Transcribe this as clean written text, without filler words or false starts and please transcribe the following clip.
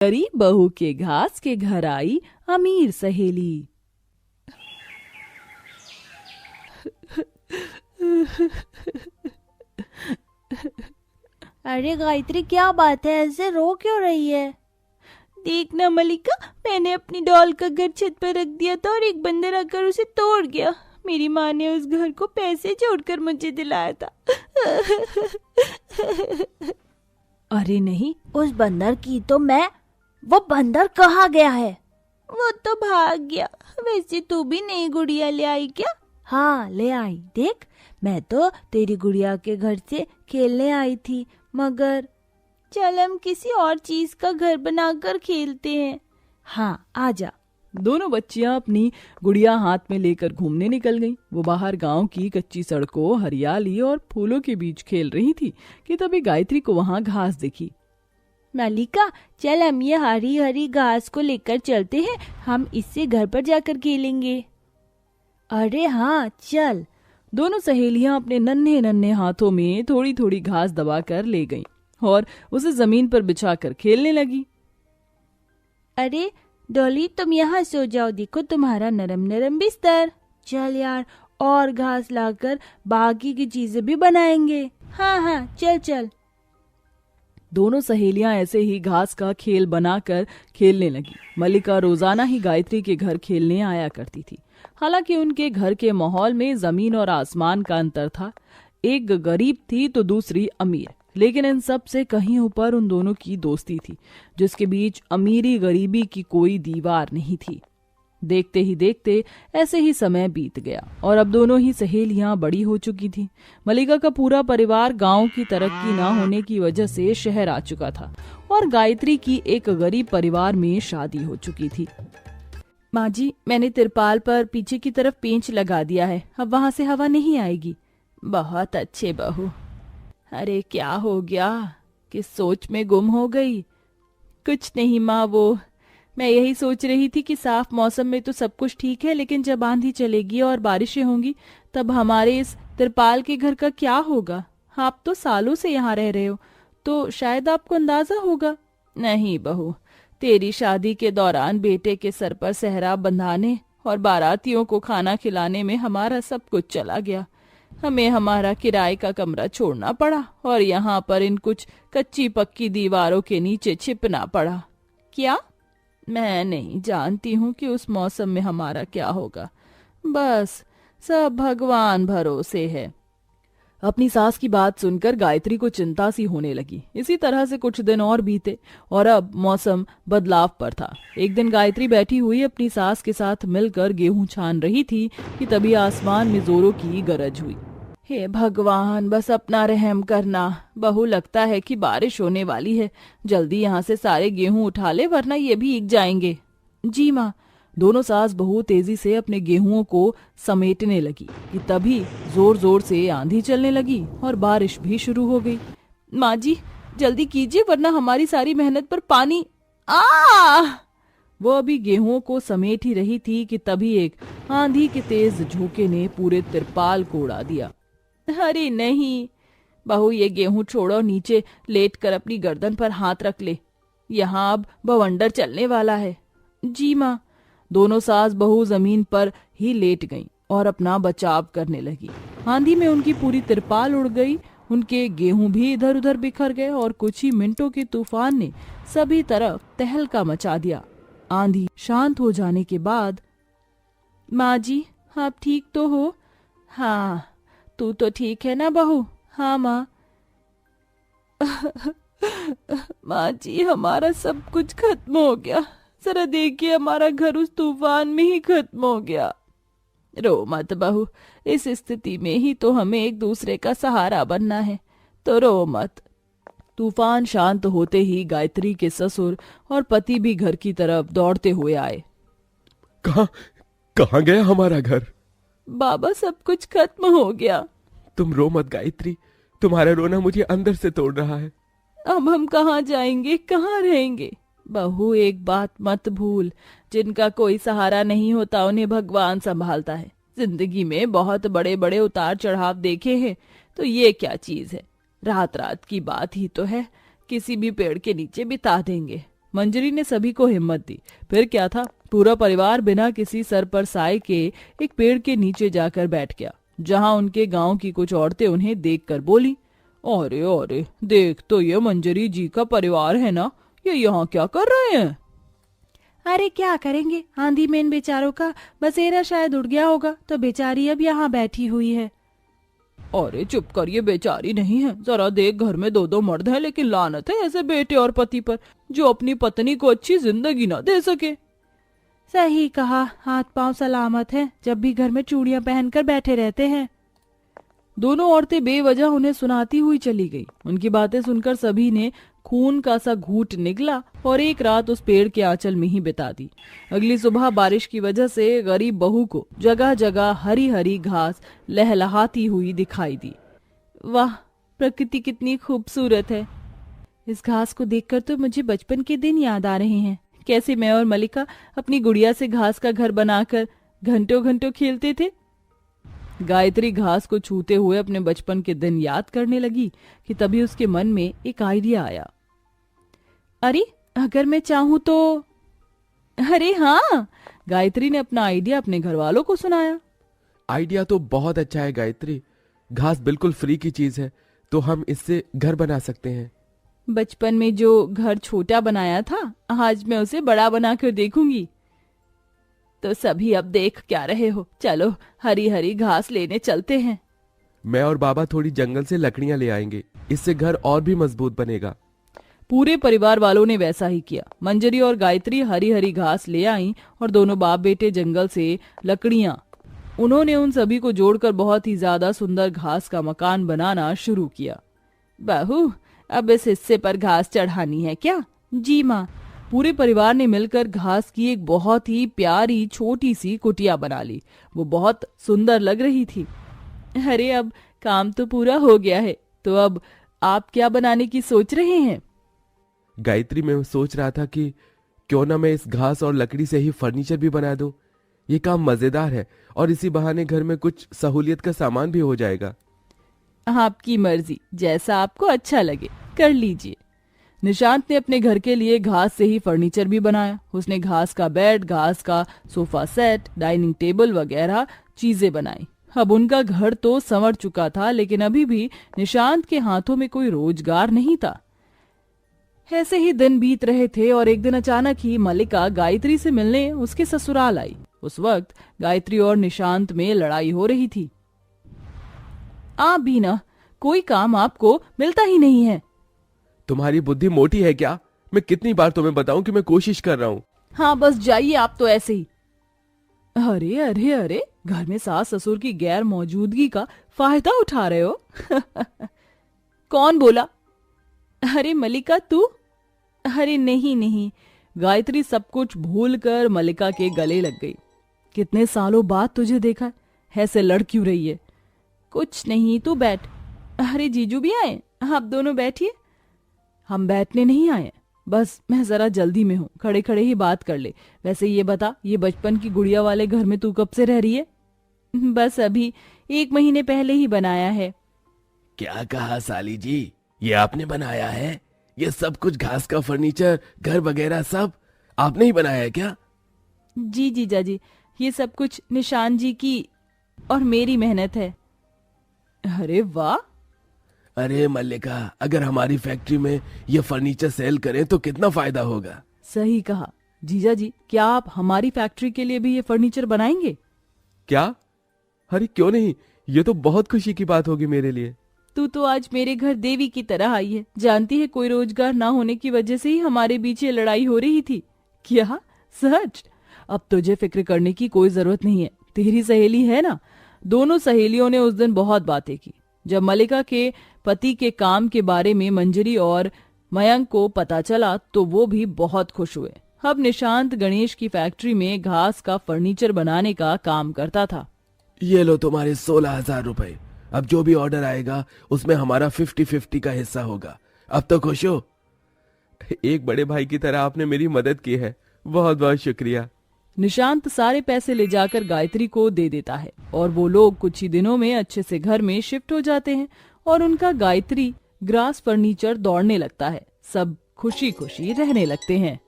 गरीब बहू के घास के घर आई अमीर सहेली। अरे गायत्री, क्या बात है? ऐसे रो क्यों रही है? देख ना मलिका, मैंने अपनी डॉल का घर छत पर रख दिया था और एक बंदर आकर उसे तोड़ गया। मेरी माँ ने उस घर को पैसे जोड़कर मुझे दिलाया था। अरे नहीं, उस बंदर की तो वो बंदर कहाँ गया है? वो तो भाग गया। वैसे तू भी नई गुड़िया ले आई क्या? हाँ, ले आई। देख, मैं तो तेरी गुड़िया के घर से खेलने आई थी, मगर चल हम किसी और चीज का घर बनाकर खेलते हैं। हाँ, आजा। दोनों बच्चियां अपनी गुड़िया हाथ में लेकर घूमने निकल गईं। वो बाहर गांव की कच्ची सड़कों, हरियाली और फूलों के बीच खेल रही थी कि तभी गायत्री को वहां घास दिखी। मलिका, चल हम ये हरी हरी घास को लेकर चलते हैं, हम इससे घर पर जाकर खेलेंगे। अरे हाँ, चल। दोनों सहेलियां अपने नन्हे नन्हे हाथों में थोड़ी थोड़ी घास दबाकर ले गईं और उसे जमीन पर बिछाकर खेलने लगी। अरे डॉली, तुम यहाँ सो जाओ, देखो तुम्हारा नरम नरम बिस्तर। चल यार, और घास लाकर बाकी की चीजें भी बनाएंगे। हाँ हाँ, चल चल। दोनों सहेलियां ऐसे ही घास का खेल बनाकर खेलने लगी। मल्लिका रोजाना ही गायत्री के घर खेलने आया करती थी। हालांकि उनके घर के माहौल में जमीन और आसमान का अंतर था। एक गरीब थी तो दूसरी अमीर, लेकिन इन सब से कहीं ऊपर उन दोनों की दोस्ती थी, जिसके बीच अमीरी गरीबी की कोई दीवार नहीं थी। देखते ही देखते ऐसे ही समय बीत गया और अब दोनों ही सहेलियां बड़ी हो चुकी थी। मल्लिका का पूरा परिवार गांव की तरक्की न होने की वजह से शहर आ चुका था और गायत्री की एक गरीब परिवार में शादी हो चुकी थी। माँ जी, मैंने तिरपाल पर पीछे की तरफ पेंच लगा दिया है, अब वहां से हवा नहीं आएगी। बहुत अच्छे बहू। अरे क्या हो गया, किस सोच में गुम हो गई? कुछ नहीं माँ, वो मैं यही सोच रही थी कि साफ मौसम में तो सब कुछ ठीक है, लेकिन जब आंधी चलेगी और बारिशें होंगी तब हमारे इस तिरपाल के घर का क्या होगा? आप तो सालों से यहाँ रह रहे हो, तो शायद आपको अंदाजा होगा। नहीं बहू, तेरी शादी के दौरान बेटे के सर पर सेहरा बंधाने और बारातियों को खाना खिलाने में हमारा सब कुछ चला गया। हमें हमारा किराए का कमरा छोड़ना पड़ा और यहाँ पर इन कुछ कच्ची पक्की दीवारों के नीचे छिपना पड़ा। क्या? मैं नहीं जानती हूँ कि उस मौसम में हमारा क्या होगा। बस सब भगवान भरोसे है। अपनी सास की बात सुनकर गायत्री को चिंता सी होने लगी। इसी तरह से कुछ दिन और बीते और अब मौसम बदलाव पर था। एक दिन गायत्री बैठी हुई अपनी सास के साथ मिलकर गेहूं छान रही थी कि तभी आसमान में जोरों की गरज हुई। हे भगवान, बस अपना रहम करना। बहू, लगता है कि बारिश होने वाली है। जल्दी यहाँ से सारे गेहूं उठा ले, वरना ये भी भीग जाएंगे। जी माँ। दोनों सास बहू तेजी से अपने गेहूं को समेटने लगी कि तभी जोर जोर से आंधी चलने लगी और बारिश भी शुरू हो गई। माँ जी, जल्दी कीजिए, वरना हमारी सारी मेहनत पर पानी। वो अभी गेहूं को समेट ही रही थी कि तभी एक आंधी के तेज झोंके ने पूरे तिरपाल को उड़ा दिया। अरे नहीं बहू, ये गेहूं छोड़ो, नीचे लेटकर अपनी गर्दन पर हाथ रख ले, यहाँ अब बवंडर चलने वाला है। जी माँ। दोनों सास बहू जमीन पर ही लेट गईं और अपना बचाव करने लगी। आंधी में उनकी पूरी तिरपाल उड़ गई, उनके गेहूं भी इधर उधर बिखर गए और कुछ ही मिनटों के तूफान ने सभी तरफ तहलका मचा दिया। आंधी शांत हो जाने के बाद, माँ जी, आप ठीक तो हो? हाँ, तू तो ठीक है ना बहू? हाँ माँ। माँ जी, हमारा सब कुछ खत्म हो गया। जरा देखिए, हमारा घर उस तूफान में ही खत्म हो गया। रो मत बहू, इस स्थिति में ही तो हमें एक दूसरे का सहारा बनना है, तो रो मत। तूफान शांत होते ही गायत्री के ससुर और पति भी घर की तरफ दौड़ते हुए आए। कहाँ गया हमारा घर? बाबा, सब कुछ खत्म हो गया। तुम रो मत गायत्री, तुम्हारा रोना मुझे अंदर से तोड़ रहा है। अब हम कहाँ जाएंगे, कहाँ रहेंगे? बहू, एक बात मत भूल, जिनका कोई सहारा नहीं होता उन्हें भगवान संभालता है। जिंदगी में बहुत बड़े बड़े उतार चढ़ाव देखे हैं, तो ये क्या चीज है? रात रात की बात ही तो है, किसी भी पेड़ के नीचे बिता देंगे। मंजरी ने सभी को हिम्मत दी। फिर क्या था, पूरा परिवार बिना किसी सर पर साए के एक पेड़ के नीचे जाकर बैठ गया, जहां उनके गांव की कुछ औरतें उन्हें देखकर बोली, अरे अरे देख तो ये मंजरी जी का परिवार है ना, ये यहाँ क्या कर रहे हैं? अरे क्या करेंगे, आंधी में इन बेचारों का बसेरा शायद उड़ गया होगा, तो बेचारी अब यहाँ बैठी हुई है। अरे चुप कर, ये बेचारी नहीं है, जरा देख घर में 2-2 मर्द हैं, लेकिन लानत है ऐसे बेटे और पति पर जो अपनी पत्नी को अच्छी जिंदगी ना दे सके। सही कहा, हाथ पांव सलामत है जब भी घर में चूड़ियां पहनकर बैठे रहते हैं। दोनों औरतें बेवजह उन्हें सुनाती हुई चली गई। उनकी बातें सुनकर सभी ने खून का सा घूंट निकला और एक रात उस पेड़ के आंचल में ही बिता दी। अगली सुबह बारिश की वजह से गरीब बहू को जगह जगह हरी हरी घास लहलहाती हुई दिखाई दी। वाह, प्रकृति कितनी खूबसूरत है। इस घास को देखकर तो मुझे बचपन के दिन याद आ रहे हैं, कैसे मैं और मलिका अपनी गुड़िया से घास का घर बनाकर घंटों घंटों खेलते थे। गायत्री घास को छूते हुए अपने बचपन के दिन याद करने लगी कि तभी उसके मन में एक आइडिया आया। अरे अगर मैं चाहूं तो। अरे हाँ, गायत्री ने अपना आइडिया अपने घर वालों को सुनाया। आइडिया तो बहुत अच्छा है गायत्री, घास बिल्कुल फ्री की चीज है, तो हम इससे घर बना सकते हैं। बचपन में जो घर छोटा बनाया था, आज मैं उसे बड़ा बनाकर देखूंगी। तो सभी अब देख क्या रहे हो, चलो हरी हरी घास लेने चलते हैं। मैं और बाबा थोड़ी जंगल से लकड़ियां ले आएंगे, इससे घर और भी मजबूत बनेगा। पूरे परिवार वालों ने वैसा ही किया। मंजरी और गायत्री हरी हरी घास ले आई और दोनों बाप बेटे जंगल से लकड़ियां। उन्होंने उन सभी को जोड़कर बहुत ही ज्यादा सुंदर घास का मकान बनाना शुरू किया। बहू, अब इस हिस्से पर घास चढ़ानी है क्या? जी माँ। पूरे परिवार ने मिलकर घास की एक बहुत ही प्यारी छोटी सी कुटिया बना ली। वो बहुत सुंदर लग रही थी। अरे अब काम तो पूरा हो गया है, तो अब आप क्या बनाने की सोच रहे हैं? गायत्री, मैं सोच रहा था कि क्यों ना मैं इस घास और लकड़ी से ही फर्नीचर भी बना दूं। ये काम मजेदार है और इसी बहाने घर में कुछ सहूलियत का सामान भी हो जाएगा। आपकी मर्जी, जैसा आपको अच्छा लगे कर लीजिए। निशांत ने अपने घर के लिए घास से ही फर्नीचर भी बनाया। उसने घास का बेड, घास का सोफा सेट, डाइनिंग टेबल वगैरह चीजें बनाई। अब उनका घर तो संवर चुका था, लेकिन अभी भी निशांत के हाथों में कोई रोजगार नहीं था। ऐसे ही दिन बीत रहे थे और एक दिन अचानक ही मलिका गायत्री से मिलने उसके ससुराल आई। उस वक्त गायत्री और निशांत में लड़ाई हो रही थी। आप भी ना, कोई काम आपको मिलता ही नहीं है। तुम्हारी बुद्धि मोटी है क्या? मैं कितनी बार तुम्हें बताऊं कि मैं कोशिश कर रहा हूं। हाँ बस जाइए आप तो ऐसे ही। अरे अरे अरे, घर में सास ससुर की गैर मौजूदगी का फायदा उठा रहे हो। कौन बोला? अरे मलिका तू? अरे नहीं नहीं। गायत्री सब कुछ भूलकर मलिका के गले लग गई। कितने सालों बाद तुझे देखा, ऐसे लड़ क्यों रही है? कुछ नहीं, तू बैठ। अरे जीजू भी आए, आप दोनों बैठिए। हम बैठने नहीं आए, बस मैं जरा जल्दी में हूँ, खड़े खड़े ही बात कर ले। वैसे ये बता, ये बचपन की गुड़िया वाले घर में तू कब से रह रही है? बस अभी 1 महीने पहले ही बनाया है। क्या कहा साली जी, ये आपने बनाया है? ये सब कुछ घास का फर्नीचर, घर वगैरह सब आपने ही बनाया है क्या? जी जीजा जी, ये सब कुछ निशान जी की और मेरी मेहनत है। अरे वाह। अरे मल्लिका, अगर हमारी फैक्ट्री में ये फर्नीचर सेल करें तो कितना फायदा होगा। सही कहा जीजा जी, क्या आप हमारी फैक्ट्री के लिए भी ये फर्नीचर बनाएंगे? क्या? अरे क्यों नहीं, ये तो बहुत खुशी की बात होगी मेरे लिए। तू तो आज मेरे घर देवी की तरह आई है। जानती है, कोई रोजगार ना होने की वजह से ही हमारे बीच ये लड़ाई हो रही थी। क्या सच? अब तुझे फिक्र करने की कोई जरूरत नहीं है, तेरी सहेली है ना। दोनों सहेलियों ने उस दिन बहुत बातें की। जब मलिका के पति के काम के बारे में मंजरी और मयंक को पता चला तो वो भी बहुत खुश हुए। अब निशांत गणेश की फैक्ट्री में घास का फर्नीचर बनाने का काम करता था। ये लो तुम्हारे 16,000 रुपए। अब जो भी ऑर्डर आएगा उसमें हमारा 50-50 का हिस्सा होगा। अब तो खुश हो? एक बड़े भाई की तरह आपने मेरी मदद की है, बहुत बहुत शुक्रिया। निशांत सारे पैसे ले जाकर गायत्री को दे देता है और वो लोग कुछ ही दिनों में अच्छे से घर में शिफ्ट हो जाते हैं और उनका गायत्री ग्रास फर्नीचर दौड़ने लगता है। सब खुशी खुशी रहने लगते हैं।